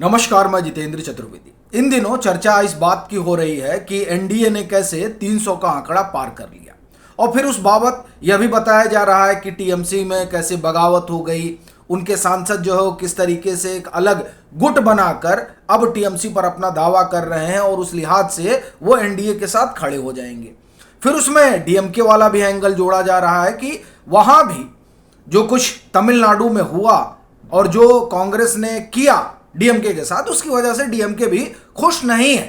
नमस्कार, मैं जितेंद्र चतुर्वेदी। इन दिनों चर्चा इस बात की हो रही है कि एनडीए ने कैसे 300 का आंकड़ा पार कर लिया और फिर उस बाबत यह भी बताया जा रहा है कि टीएमसी में कैसे बगावत हो गई, उनके सांसद जो है वो किस तरीके से एक अलग गुट बनाकर अब टीएमसी पर अपना दावा कर रहे हैं और उस लिहाज से वो एनडीए के साथ खड़े हो जाएंगे। फिर उसमें डीएमके वाला भी एंगल जोड़ा जा रहा है कि वहां भी जो कुछ तमिलनाडु में हुआ और जो कांग्रेस ने किया डीएमके के साथ, उसकी वजह से डीएमके भी खुश नहीं है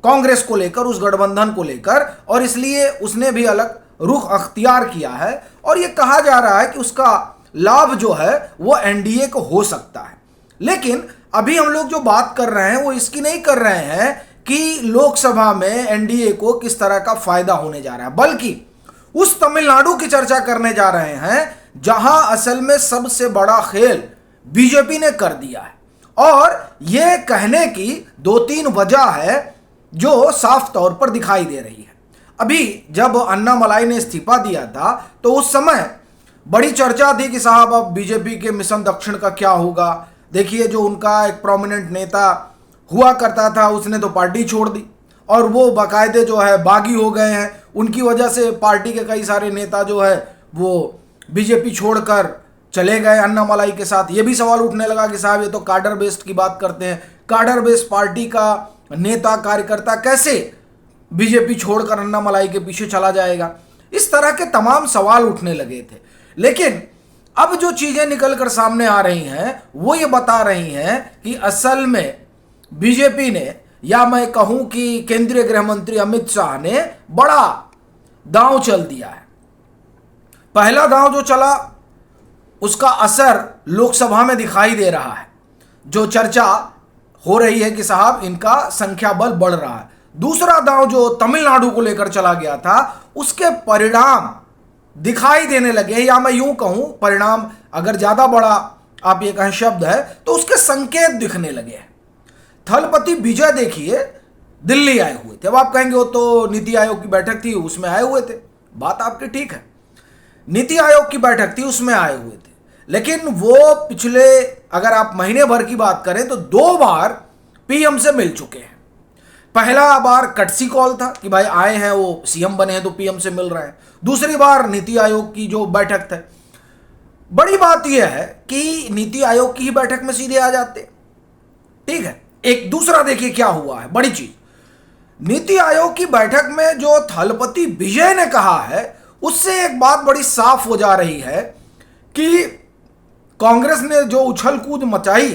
कांग्रेस को लेकर, उस गठबंधन को लेकर, और इसलिए उसने भी अलग रुख अख्तियार किया है और यह कहा जा रहा है कि उसका लाभ जो है वो एनडीए को हो सकता है। लेकिन अभी हम लोग जो बात कर रहे हैं वो इसकी नहीं कर रहे हैं कि लोकसभा में एनडीए को किस तरह का फायदा होने जा रहा है, बल्कि उस तमिलनाडु की चर्चा करने जा रहे हैं जहां असल में सबसे बड़ा खेल बीजेपी ने कर दिया है। और यह कहने की दो तीन वजह है जो साफ तौर पर दिखाई दे रही है। अभी जब अन्नामलाई ने इस्तीफा दिया था तो उस समय बड़ी चर्चा थी कि साहब अब बीजेपी के मिशन दक्षिण का क्या होगा। देखिए, जो उनका एक प्रोमिनेंट नेता हुआ करता था उसने तो पार्टी छोड़ दी और वो बाकायदे जो है बागी हो गए हैं। उनकी वजह से पार्टी के कई सारे नेता जो है वो बीजेपी छोड़कर चले गए अन्नामलाई के साथ। ये भी सवाल उठने लगा कि साहब ये तो काडर बेस्ड की बात करते हैं, काडर बेस्ड पार्टी का नेता कार्यकर्ता कैसे बीजेपी छोड़कर अन्नामलाई के पीछे चला जाएगा। इस तरह के तमाम सवाल उठने लगे थे। लेकिन अब जो चीजें निकलकर सामने आ रही हैं वो ये बता रही हैं कि असल में बीजेपी ने, या मैं कहूं कि केंद्रीय गृह मंत्री अमित शाह ने बड़ा दांव चल दिया है। पहला दांव जो चला उसका असर लोकसभा में दिखाई दे रहा है। जो चर्चा हो रही है कि साहब इनका संख्या बल बढ़ रहा है। दूसरा दांव जो तमिलनाडु को लेकर चला गया था उसके परिणाम दिखाई देने लगे, या मैं यूं कहूं परिणाम अगर ज्यादा बड़ा आप ये कहें शब्द है तो उसके संकेत दिखने लगे हैं। थलपति विजय देखिए दिल्ली आए हुए थे। अब आप कहेंगे वो तो नीति आयोग की बैठक थी उसमें आए हुए थे। बात आपकी ठीक है, नीति आयोग की बैठक थी उसमें आए हुए थे, लेकिन वो पिछले अगर आप महीने भर की बात करें तो 2 बार पीएम से मिल चुके हैं। पहला बार कटसी कॉल था कि भाई आए हैं, वो सीएम बने हैं तो पीएम से मिल रहे हैं। दूसरी बार नीति आयोग की जो बैठक थी। बड़ी बात यह है कि नीति आयोग की ही बैठक में सीधे आ जाते, ठीक है। एक दूसरा देखिए क्या हुआ है, बड़ी चीज, नीति आयोग की बैठक में जो थलपति विजय ने कहा है उससे एक बात बड़ी साफ हो जा रही है कि कांग्रेस ने जो उछल कूद मचाई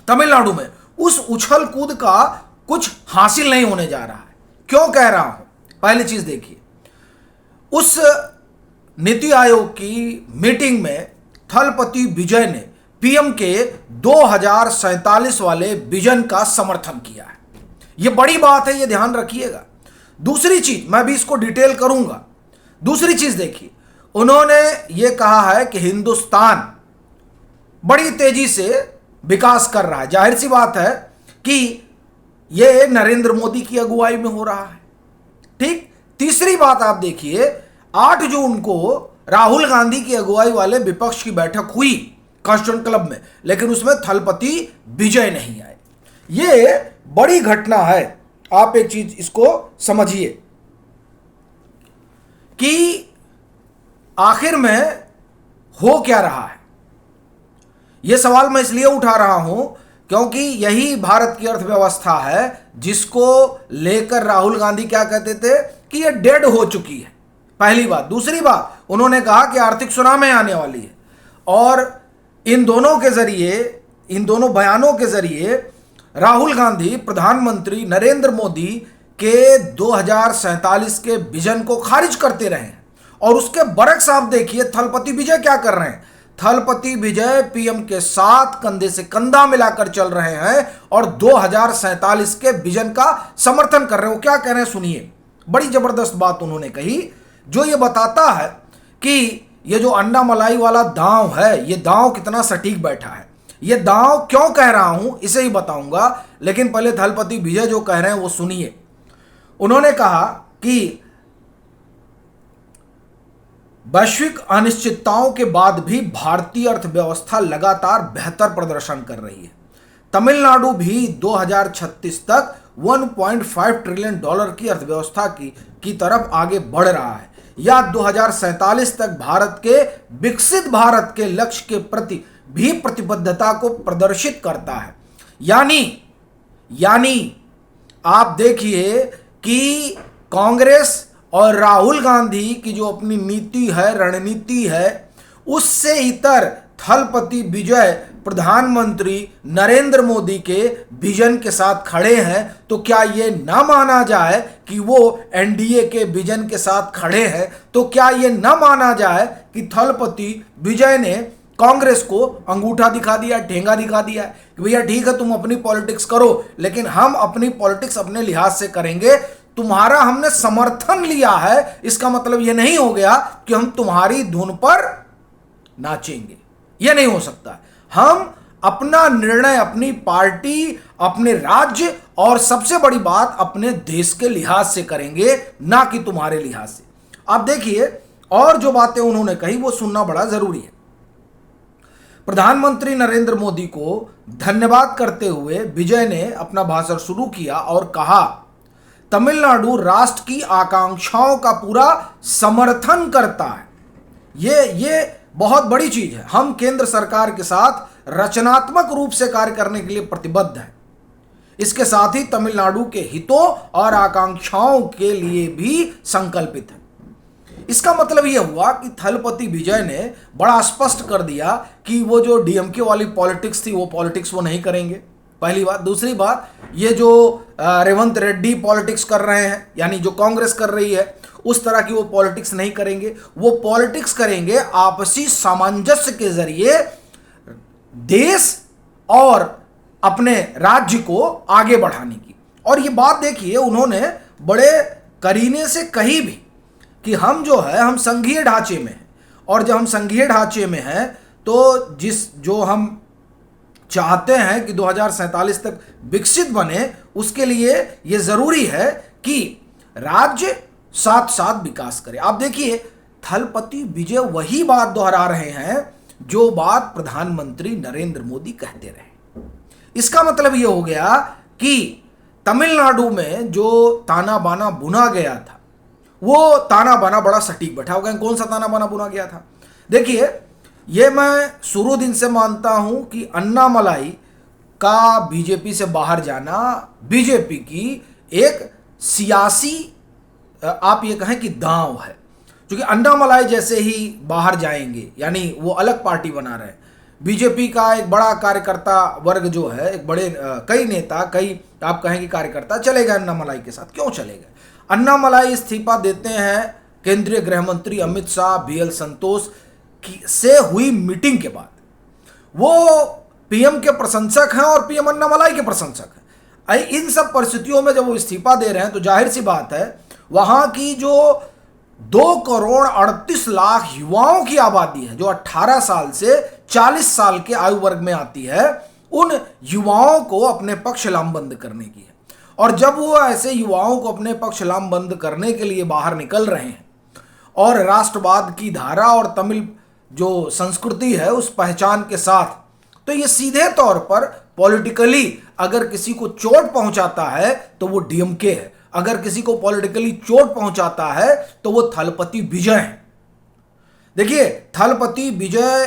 तमिलनाडु में, उस उछल कूद का कुछ हासिल नहीं होने जा रहा है। क्यों कह रहा हूं, पहली चीज देखिए, उस नीति आयोग की मीटिंग में थलपति विजय ने पीएम के 2047 वाले विजन का समर्थन किया है। यह बड़ी बात है, यह ध्यान रखिएगा। दूसरी चीज, मैं भी इसको डिटेल करूंगा। दूसरी चीज देखिए, उन्होंने ये कहा है कि हिंदुस्तान बड़ी तेजी से विकास कर रहा है। जाहिर सी बात है कि ये नरेंद्र मोदी की अगुवाई में हो रहा है, ठीक। तीसरी बात आप देखिए, 8 जून को राहुल गांधी की अगुवाई वाले विपक्ष की बैठक हुई कॉन्स्टिट्यूएंट क्लब में, लेकिन उसमें थलपति विजय नहीं आए। ये बड़ी घटना है। आप एक चीज इसको समझिए कि आखिर में हो क्या रहा है। यह सवाल मैं इसलिए उठा रहा हूं क्योंकि यही भारत की अर्थव्यवस्था है जिसको लेकर राहुल गांधी क्या कहते थे कि यह डेड हो चुकी है, पहली बात। दूसरी बात, उन्होंने कहा कि आर्थिक सुनामी आने वाली है, और इन दोनों के जरिए, इन दोनों बयानों के जरिए राहुल गांधी प्रधानमंत्री नरेंद्र मोदी के 2047 के विजन को खारिज करते रहे हैं। और उसके बरक्स आप देखिए थलपति विजय क्या कर रहे हैं। थलपति विजय पीएम के साथ कंधे से कंधा मिलाकर चल रहे हैं और 2047 के विजन का समर्थन कर रहे हैं। वो क्या कह रहे हैं सुनिए, बड़ी जबरदस्त बात उन्होंने कही जो ये बताता है कि ये जो अन्नामलाई वाला दांव है, ये दांव कितना सटीक बैठा है। ये दांव क्यों कह रहा हूं इसे ही बताऊंगा, लेकिन पहले थलपति विजय जो कह रहे हैं वो सुनिए। उन्होंने कहा कि वैश्विक अनिश्चितताओं के बाद भी भारतीय अर्थव्यवस्था लगातार बेहतर प्रदर्शन कर रही है। तमिलनाडु भी 2036 तक 1.5 ट्रिलियन डॉलर की अर्थव्यवस्था की तरफ आगे बढ़ रहा है, या 2047 तक भारत के विकसित भारत के लक्ष्य के प्रति भी प्रतिबद्धता को प्रदर्शित करता है। यानी आप देखिए कि कांग्रेस और राहुल गांधी की जो अपनी नीति है, रणनीति है, उससे इतर थलपति विजय प्रधानमंत्री नरेंद्र मोदी के विजन के साथ खड़े हैं, तो क्या ये ना माना जाए कि वो एनडीए के विजन के साथ खड़े हैं? तो क्या ये ना माना जाए कि थलपति विजय ने कांग्रेस को अंगूठा दिखा दिया, ठेंगा दिखा दिया कि भैया ठीक है तुम अपनी पॉलिटिक्स करो, लेकिन हम अपनी पॉलिटिक्स अपने लिहाज से करेंगे। तुम्हारा हमने समर्थन लिया है, इसका मतलब यह नहीं हो गया कि हम तुम्हारी धुन पर नाचेंगे। यह नहीं हो सकता। हम अपना निर्णय अपनी पार्टी, अपने राज्य और सबसे बड़ी बात अपने देश के लिहाज से करेंगे, ना कि तुम्हारे लिहाज से। आप देखिए, और जो बातें उन्होंने कही वो सुनना बड़ा जरूरी है। प्रधानमंत्री नरेंद्र मोदी को धन्यवाद करते हुए विजय ने अपना भाषण शुरू किया और कहा, तमिलनाडु राष्ट्र की आकांक्षाओं का पूरा समर्थन करता है। ये बहुत बड़ी चीज है। हम केंद्र सरकार के साथ रचनात्मक रूप से कार्य करने के लिए प्रतिबद्ध हैं। इसके साथ ही तमिलनाडु के हितों और आकांक्षाओं के लिए भी संकल्पित है। इसका मतलब यह हुआ कि थलपति विजय ने बड़ा स्पष्ट कर दिया कि वो जो डीएमके वाली पॉलिटिक्स थी वो पॉलिटिक्स वो नहीं करेंगे, पहली बात। दूसरी बात, ये जो रेवंत रेड्डी पॉलिटिक्स कर रहे हैं, यानी जो कांग्रेस कर रही है, उस तरह की वो पॉलिटिक्स नहीं करेंगे। वो पॉलिटिक्स करेंगे आपसी सामंजस्य के जरिए देश और अपने राज्य को आगे बढ़ाने की। और ये बात देखिए, उन्होंने बड़े करीने से कही भी कि हम जो है हम संघीय ढांचे में हैं, और जब हम संघीय ढांचे में हैं तो जो हम चाहते हैं कि 2047 तक विकसित बने, उसके लिए यह जरूरी है कि राज्य साथ साथ विकास करे। आप देखिए, थलपति विजय वही बात दोहरा रहे हैं जो बात प्रधानमंत्री नरेंद्र मोदी कहते रहे। इसका मतलब यह हो गया कि तमिलनाडु में जो ताना बाना बुना गया था, वो ताना बाना बड़ा सटीक बैठा होगा। कौन सा ताना बाना बुना गया था? देखिए, ये मैं शुरू दिन से मानता हूं कि अन्नामलाई का बीजेपी से बाहर जाना बीजेपी की एक सियासी, आप ये कहें कि दांव है। क्योंकि अन्नामलाई जैसे ही बाहर जाएंगे, यानी वो अलग पार्टी बना रहे हैं, बीजेपी का एक बड़ा कार्यकर्ता वर्ग जो है, एक बड़े कई नेता, कई आप कहें कि कार्यकर्ता चले गए अन्नामलाई के साथ। क्यों चले गए? अन्नामलाई इस्तीफा देते हैं केंद्रीय गृह मंत्री अमित शाह, बीएल संतोष से हुई मीटिंग के बाद। वो पीएम के प्रशंसक हैं और पीएम अन्नामलाई के प्रशंसक हैं। इन सब परिस्थितियों में जब वो इस्तीफा दे रहे हैं तो जाहिर सी बात है, वहां की जो 2,38,00,000 युवाओं की आबादी है, जो 18 साल से 40 साल के आयु वर्ग में आती है, उन युवाओं को अपने पक्ष लामबंद करने की है। और जब वो ऐसे युवाओं को अपने पक्ष लामबंद करने के लिए बाहर निकल रहे हैं और राष्ट्रवाद की धारा और तमिल जो संस्कृति है उस पहचान के साथ, तो ये सीधे तौर पर पॉलिटिकली अगर किसी को चोट पहुंचाता है तो वो डीएमके है, अगर किसी को पॉलिटिकली चोट पहुंचाता है तो वो थलपति विजय है। देखिए, थलपति विजय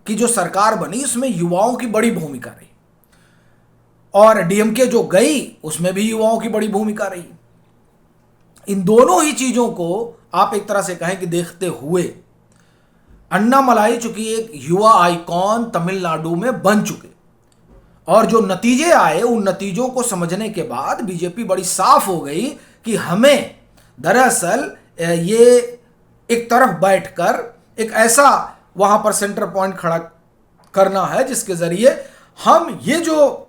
की जो सरकार बनी उसमें युवाओं की बड़ी भूमिका रही, और डीएमके जो गई उसमें भी युवाओं की बड़ी भूमिका रही। इन दोनों ही चीजों को आप एक तरह से कहें कि देखते हुए अन्नामलाई चूंकि एक युवा आइकॉन तमिलनाडु में बन चुके, और जो नतीजे आए उन नतीजों को समझने के बाद बीजेपी बड़ी साफ हो गई कि हमें दरअसल ये एक तरफ बैठकर एक ऐसा वहां पर सेंटर पॉइंट खड़ा करना है जिसके जरिए हम ये जो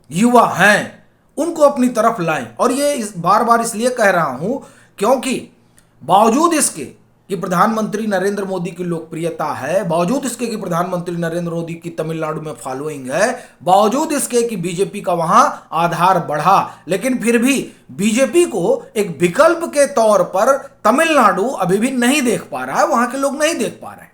युवा हैं उनको अपनी तरफ लाएं। और ये बार बार इसलिए कह रहा हूं क्योंकि बावजूद इसके कि प्रधानमंत्री नरेंद्र मोदी की लोकप्रियता है, बावजूद इसके कि प्रधानमंत्री नरेंद्र मोदी की तमिलनाडु में फॉलोइंग है, बावजूद इसके कि बीजेपी का वहां आधार बढ़ा, लेकिन फिर भी बीजेपी को एक विकल्प के तौर पर तमिलनाडु अभी भी नहीं देख पा रहा है, वहां के लोग नहीं देख पा रहे हैं।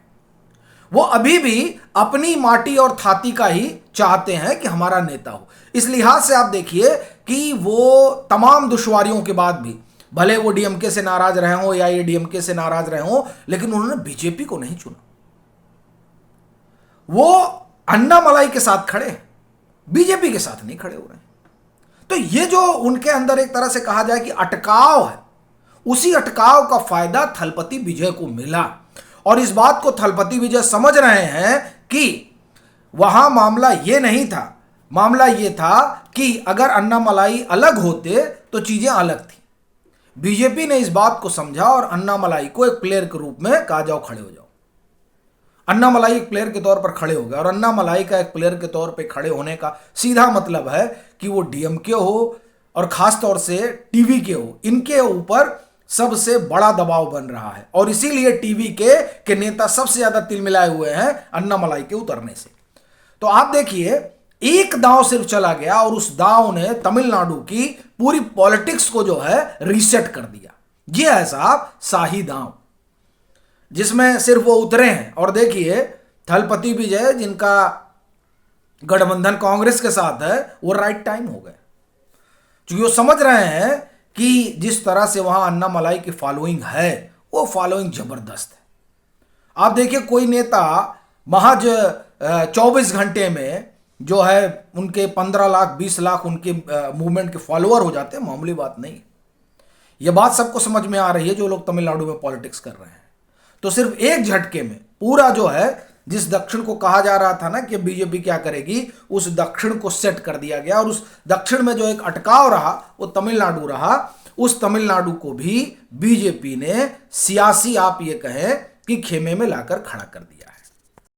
वो अभी भी अपनी माटी और थाती का ही चाहते हैं कि हमारा नेता हो। इस लिहाज से आप देखिए कि वो तमाम दुश्वारियों के बाद भी, भले वो डीएमके से नाराज रहे हो या ये डीएमके से नाराज रहे हो, लेकिन उन्होंने बीजेपी को नहीं चुना। वो अन्नामलाई के साथ खड़े हैं, बीजेपी के साथ नहीं खड़े हो रहे हैं। तो ये जो उनके अंदर एक तरह से कहा जाए कि अटकाव है, उसी अटकाव का फायदा थलपति विजय को मिला। और इस बात को थलपति विजय समझ रहे हैं कि वहां मामला ये नहीं था, मामला ये था कि अगर अन्नामलाई अलग होते तो चीजें अलग थी। बीजेपी ने इस बात को समझा और अन्नामलाई को एक प्लेयर के रूप में कहा, जाओ खड़े हो जाओ। अन्नामलाई एक प्लेयर के तौर पर खड़े हो गए, और अन्नामलाई का एक प्लेयर के तौर पर खड़े होने का सीधा मतलब है कि वो डीएमके हो और खास तौर से टीवी के हो, इनके ऊपर सबसे बड़ा दबाव बन रहा है। और इसीलिए टीवी के नेता सबसे ज्यादा तिलमिलाए हुए हैं अन्नामलाई के उतरने से। तो आप देखिए, एक दांव सिर्फ चला गया और उस दांव ने तमिलनाडु की पूरी पॉलिटिक्स को जो है रीसेट कर दिया। ये है साहब शाही दांव, जिसमें सिर्फ वो उतरे हैं। और देखिए, थलपति विजय जिनका गठबंधन कांग्रेस के साथ है, वो राइट टाइम हो गए, क्योंकि वो समझ रहे हैं कि जिस तरह से वहां अन्नामलाई की फॉलोइंग है, वो फॉलोइंग जबरदस्त है। आप देखिए, कोई नेता महज 24 घंटे में जो है उनके 15 लाख 20 लाख उनके मूवमेंट के फॉलोअर हो जाते हैं, मामूली बात नहीं। यह बात सबको समझ में आ रही है जो लोग तमिलनाडु में पॉलिटिक्स कर रहे हैं। तो सिर्फ एक झटके में पूरा जो है, जिस दक्षिण को कहा जा रहा था ना कि बीजेपी क्या करेगी, उस दक्षिण को सेट कर दिया गया। और उस दक्षिण में जो एक अटकाव रहा, वो तमिलनाडु रहा। उस तमिलनाडु को भी बीजेपी ने सियासी, आप ये कहें कि खेमे में लाकर खड़ा कर दिया।